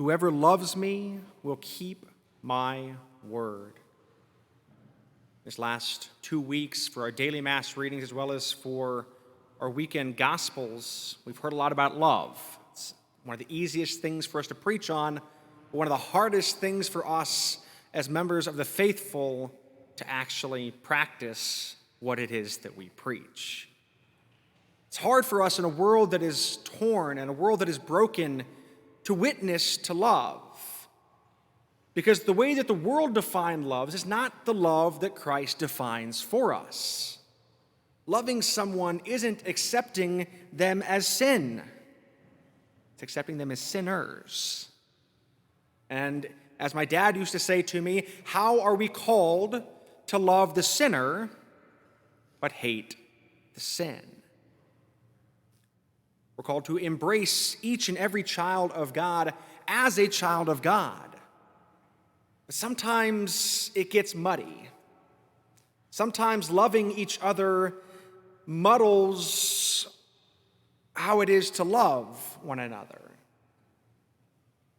Whoever loves me will keep my word. This last 2 weeks for our daily Mass readings as well as for our weekend Gospels, we've heard a lot about love. It's one of the easiest things for us to preach on, but one of the hardest things for us as members of the faithful to actually practice what it is that we preach. It's hard for us in a world that is torn and a world that is broken to witness to love. Because the way that the world defines love is not the love that Christ defines for us. Loving someone isn't accepting them as sin. It's accepting them as sinners. And as my dad used to say to me, how are we called to love the sinner but hate the sin? We're called to embrace each and every child of God as a child of God. But sometimes it gets muddy. Sometimes loving each other muddles how it is to love one another.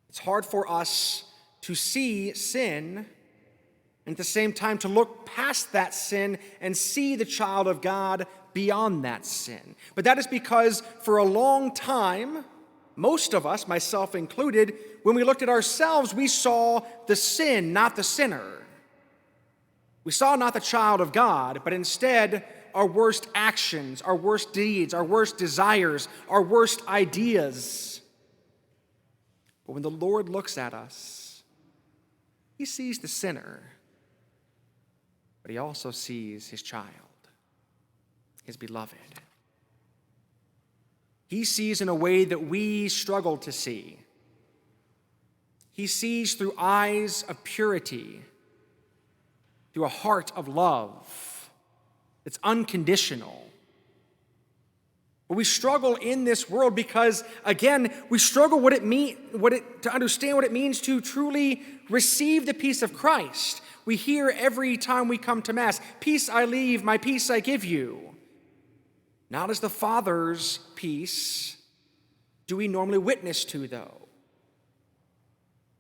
It's hard for us to see sin and at the same time to look past that sin and see the child of God beyond that sin. But that is because for a long time, most of us, myself included, when we looked at ourselves, we saw the sin, not the sinner. We saw not the child of God, but instead our worst actions, our worst deeds, our worst desires, our worst ideas. But when the Lord looks at us, he sees the sinner, but he also sees his child, his beloved. He sees in a way that we struggle to see. He sees through eyes of purity, through a heart of love. It's unconditional. But we struggle in this world because, again, we struggle to understand what it means to truly receive the peace of Christ. We hear every time we come to Mass, "Peace I leave, my peace I give you." Not as the Father's peace do we normally witness to, though.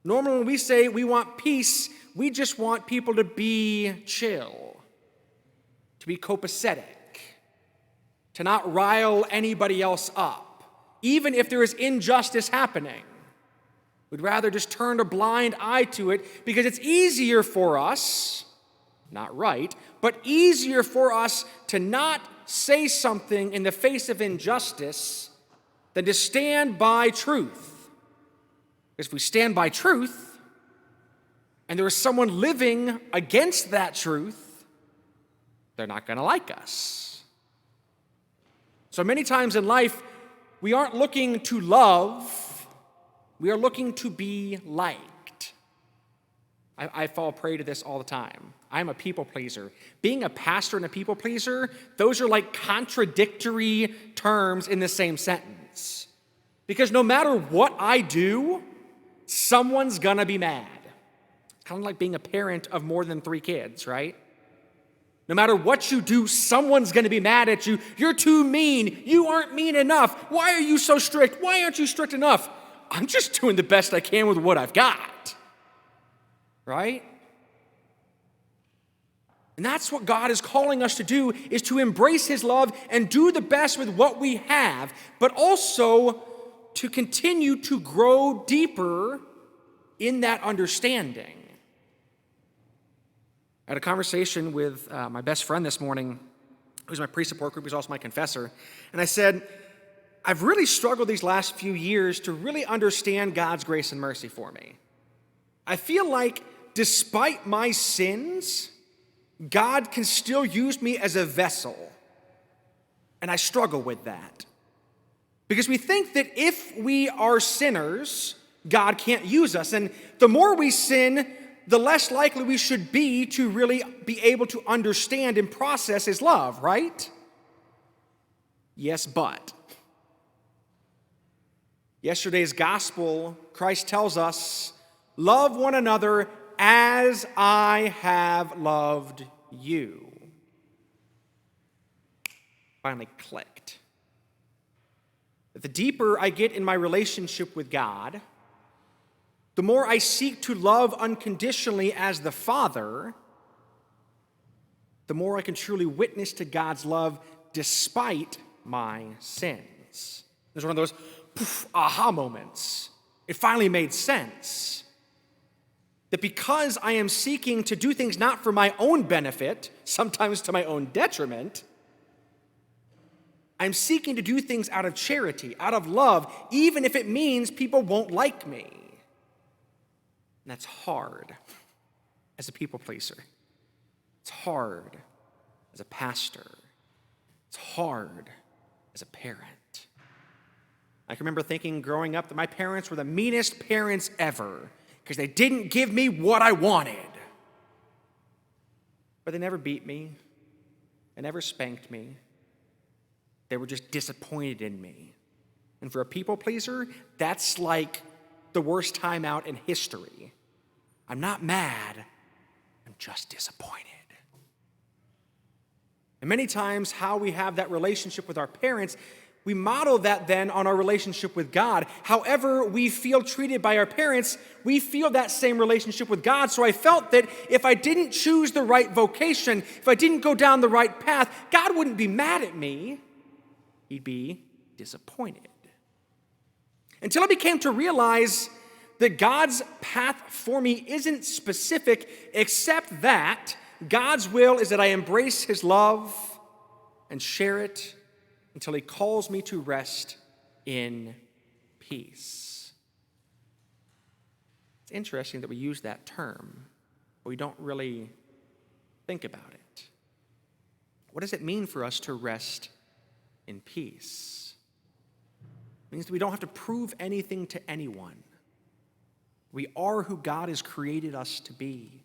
Normally when we say we want peace, we just want people to be chill, to be copacetic, to not rile anybody else up, even if there is injustice happening. We'd rather just turn a blind eye to it because it's easier for us, not right, but easier for us to not say something in the face of injustice than to stand by truth. Because if we stand by truth and there is someone living against that truth, they're not going to like us. So many times in life, we aren't looking to love, we are looking to be liked. I fall prey to this all the time. I'm a people pleaser. Being a pastor and a people pleaser, those are like contradictory terms in the same sentence. Because no matter what I do, someone's gonna be mad. Kind of like being a parent of more than 3 kids, right? No matter what you do, someone's gonna be mad at you. You're too mean. You aren't mean enough. Why are you so strict? Why aren't you strict enough? I'm just doing the best I can with what I've got. Right? And that's what God is calling us to do, is to embrace his love and do the best with what we have, but also to continue to grow deeper in that understanding. I had a conversation with my best friend this morning, who's my pre-support group, who's also my confessor, and I said, I've really struggled these last few years to really understand God's grace and mercy for me. I feel like despite my sins, God can still use me as a vessel. And I struggle with that. Because we think that if we are sinners, God can't use us. And the more we sin, the less likely we should be to really be able to understand and process his love, right? Yes, but. Yesterday's gospel, Christ tells us, love one another as I have loved you. Finally clicked. That the deeper I get in my relationship with God, the more I seek to love unconditionally as the Father, the more I can truly witness to God's love despite my sins. There's one of those aha moments. It finally made sense. That because I am seeking to do things not for my own benefit, sometimes to my own detriment, I'm seeking to do things out of charity, out of love, even if it means people won't like me. And that's hard as a people pleaser. It's hard as a pastor. It's hard as a parent. I can remember thinking growing up that my parents were the meanest parents ever because they didn't give me what I wanted. But they never beat me. They never spanked me. They were just disappointed in me. And for a people pleaser, that's like the worst time out in history. I'm not mad, I'm just disappointed. And many times how we have that relationship with our parents, we model that then on our relationship with God. However we feel treated by our parents, we feel that same relationship with God. So I felt that if I didn't choose the right vocation, if I didn't go down the right path, God wouldn't be mad at me. He'd be disappointed. Until I became to realize that God's path for me isn't specific, except that God's will is that I embrace his love and share it until he calls me to rest in peace. It's interesting that we use that term, but we don't really think about it. What does it mean for us to rest in peace? It means that we don't have to prove anything to anyone. We are who God has created us to be.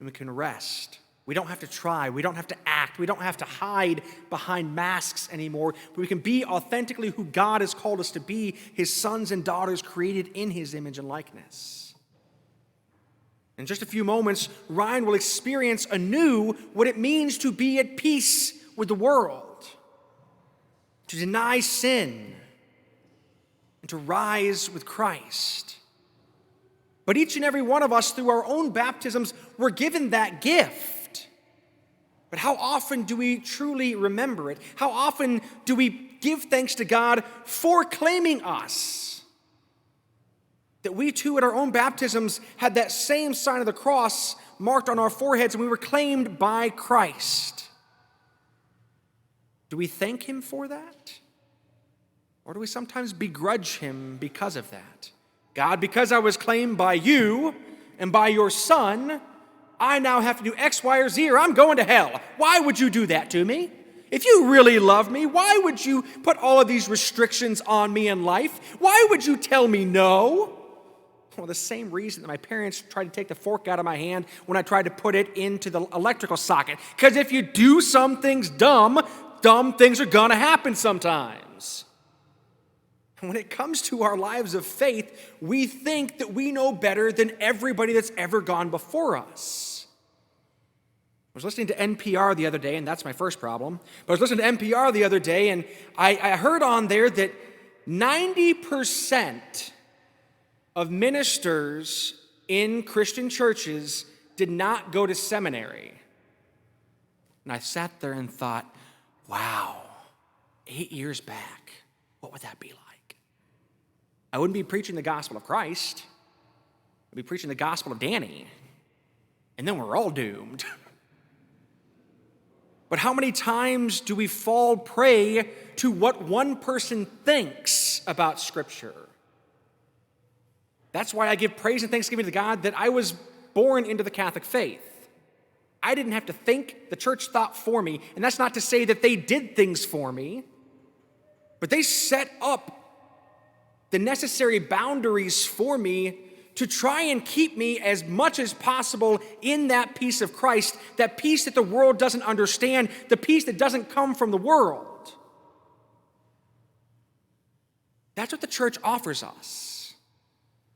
And we can rest. We don't have to try. We don't have to act. We don't have to hide behind masks anymore. But we can be authentically who God has called us to be, his sons and daughters created in his image and likeness. In just a few moments, Ryan will experience anew what it means to be at peace with the world, to deny sin, and to rise with Christ. But each and every one of us, through our own baptisms, were given that gift. But how often do we truly remember it? How often do we give thanks to God for claiming us? That we too at our own baptisms had that same sign of the cross marked on our foreheads and we were claimed by Christ. Do we thank him for that? Or do we sometimes begrudge him because of that? God, because I was claimed by you and by your son, I now have to do X, Y, or Z, or I'm going to hell. Why would you do that to me? If you really love me, why would you put all of these restrictions on me in life? Why would you tell me no? Well, the same reason that my parents tried to take the fork out of my hand when I tried to put it into the electrical socket. Because if you do some things dumb things are going to happen sometimes. When it comes to our lives of faith, we think that we know better than everybody that's ever gone before us. I was listening to NPR the other day, and that's my first problem. But I was listening to NPR the other day, and I heard on there that 90% of ministers in Christian churches did not go to seminary. And I sat there and thought, wow, 8 years back, what would that be like? I wouldn't be preaching the gospel of Christ. I'd be preaching the gospel of Danny. And then we're all doomed. But how many times do we fall prey to what one person thinks about Scripture? That's why I give praise and thanksgiving to God that I was born into the Catholic faith. I didn't have to think, the church thought for me. And that's not to say that they did things for me, but they set up the necessary boundaries for me to try and keep me as much as possible in that peace of Christ, that peace that the world doesn't understand, the peace that doesn't come from the world. That's what the church offers us.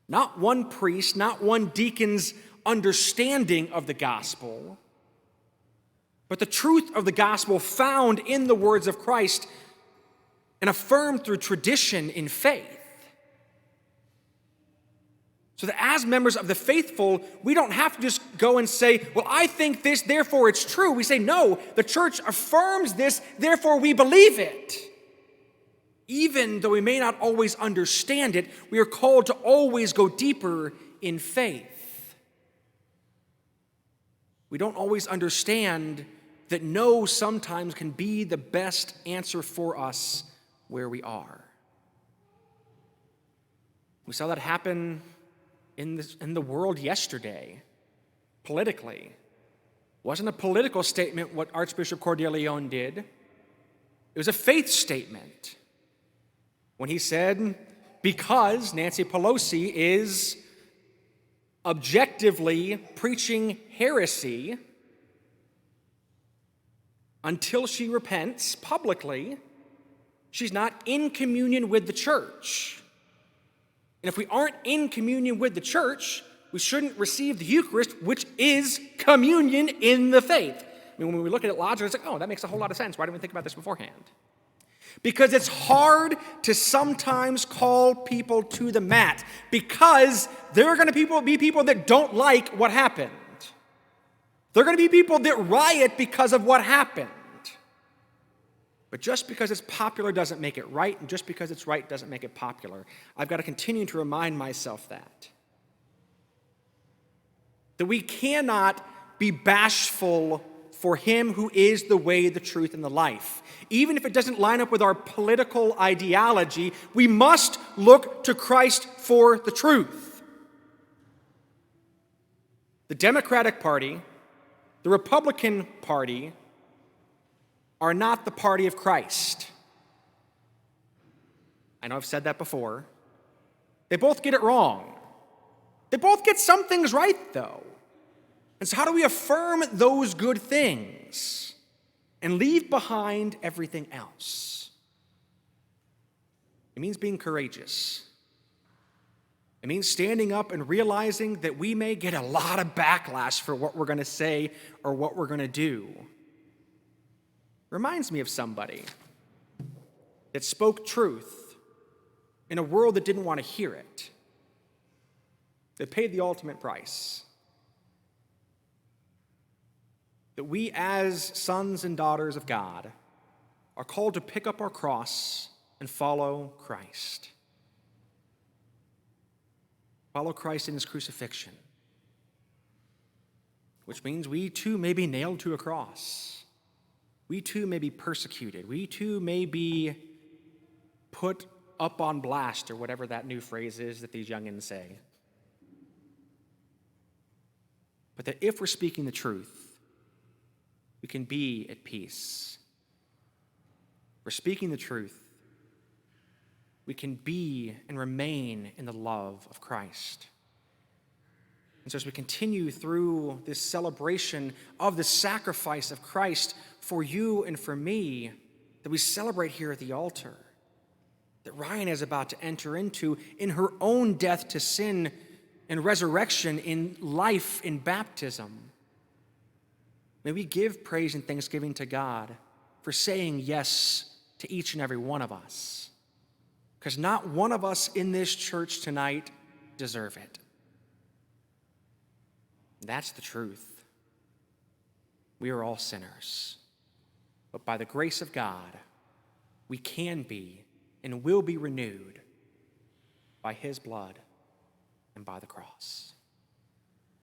Not one priest, not one deacon's understanding of the gospel, but the truth of the gospel found in the words of Christ and affirmed through tradition in faith. So that as members of the faithful, we don't have to just go and say, well, I think this, therefore it's true. We say, no, the church affirms this, therefore we believe it. Even though we may not always understand it, we are called to always go deeper in faith. We don't always understand that no sometimes can be the best answer for us where we are. We saw that happen in the world yesterday, politically. It wasn't a political statement what Archbishop Cordileone did. It was a faith statement when he said, because Nancy Pelosi is objectively preaching heresy, until she repents publicly, she's not in communion with the church. And if we aren't in communion with the church, we shouldn't receive the Eucharist, which is communion in the faith. I mean, when we look at it logically, it's like, oh, that makes a whole lot of sense. Why didn't we think about this beforehand? Because it's hard to sometimes call people to the mat, because there are going to be people that don't like what happened. There are going to be people that riot because of what happened. But just because it's popular doesn't make it right, and just because it's right doesn't make it popular. I've got to continue to remind myself that we cannot be bashful for him who is the way, the truth, and the life. Even if it doesn't line up with our political ideology, we must look to Christ for the truth. The Democratic Party, the Republican Party, are not the party of Christ. I know I've said that before. They both get it wrong. They both get some things right, though. And so how do we affirm those good things and leave behind everything else? It means being courageous. It means standing up and realizing that we may get a lot of backlash for what we're going to say or what we're going to do. Reminds me of somebody that spoke truth in a world that didn't want to hear it, that paid the ultimate price. That we as sons and daughters of God are called to pick up our cross and follow Christ. Follow Christ in his crucifixion, which means we too may be nailed to a cross. We too may be persecuted. We too may be put up on blast, or whatever that new phrase is that these youngins say. But that if we're speaking the truth, we can be at peace. We're speaking the truth. We can be and remain in the love of Christ. And so as we continue through this celebration of the sacrifice of Christ for you and for me, that we celebrate here at the altar, that Ryan is about to enter into in her own death to sin and resurrection, in life, in baptism. May we give praise and thanksgiving to God for saying yes to each and every one of us, because not one of us in this church tonight deserve it. That's the truth. We are all sinners. But by the grace of God, we can be and will be renewed by his blood and by the cross.